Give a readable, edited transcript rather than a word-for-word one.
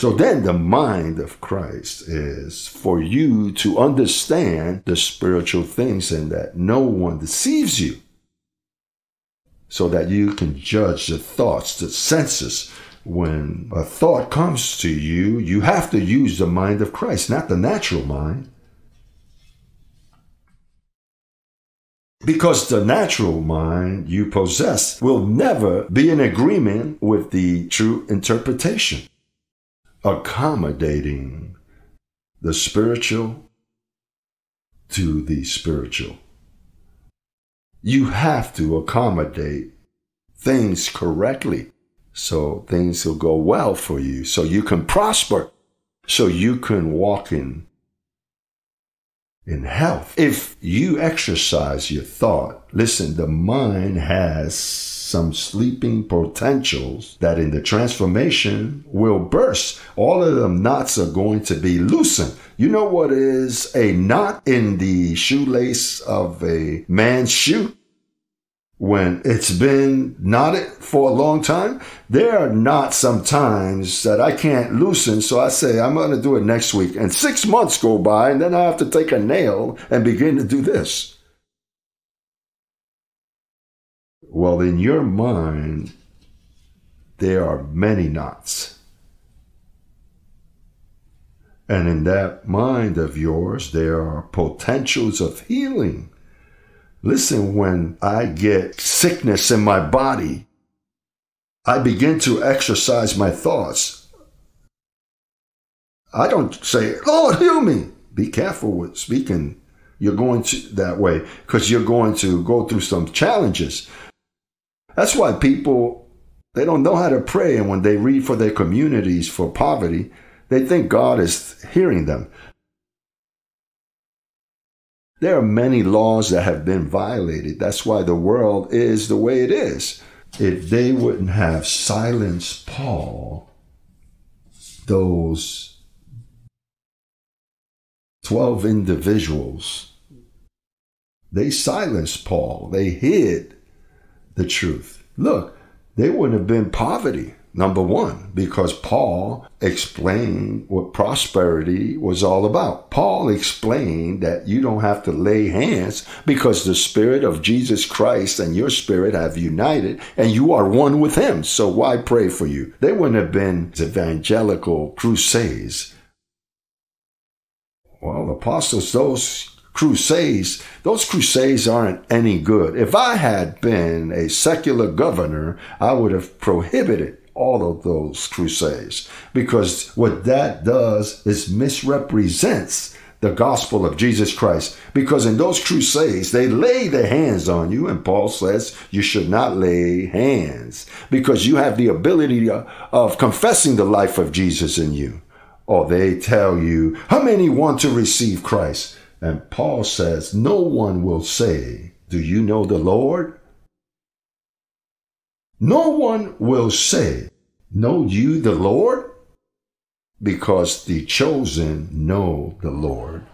So then the mind of Christ is for you to understand the spiritual things and that no one deceives you, so that you can judge the thoughts, the senses. When a thought comes to you, you have to use the mind of Christ, not the natural mind. Because the natural mind you possess will never be in agreement with the true interpretation, accommodating the spiritual to the spiritual. You have to accommodate things correctly so things will go well for you, so you can prosper, so you can walk in health. If you exercise your thought, listen, the mind has some sleeping potentials that in the transformation will burst. All of them knots are going to be loosened. You know what is a knot in the shoelace of a man's shoe? When it's been knotted for a long time, there are knots sometimes that I can't loosen. So I say, I'm going to do it next week. And 6 months go by, and then I have to take a nail and begin to do this. Well, in your mind, there are many knots. And in that mind of yours, there are potentials of healing. Listen, when I get sickness in my body, I begin to exercise my thoughts. I don't say, Lord, heal me. Be careful with speaking. You're going to that way because you're going to go through some challenges. That's why people, they don't know how to pray. And when they read for their communities for poverty, they think God is hearing them. There are many laws that have been violated. That's why the world is the way it is. If they wouldn't have silenced Paul, those 12 individuals, they silenced Paul. They hid the truth. Look, there wouldn't have been poverty, number one, because Paul explained what prosperity was all about. Paul explained that you don't have to lay hands because the Spirit of Jesus Christ and your spirit have united and you are one with Him. So why pray for you? They wouldn't have been evangelical crusades. Well, apostles, those crusades aren't any good. If I had been a secular governor, I would have prohibited all of those crusades, because what that does is misrepresents the gospel of Jesus Christ. Because in those crusades, they lay their hands on you, and Paul says you should not lay hands because you have the ability of confessing the life of Jesus in you. Or they tell you, how many want to receive Christ? And Paul says, no one will say, do you know the Lord? No one will say, know you the Lord? Because the chosen know the Lord.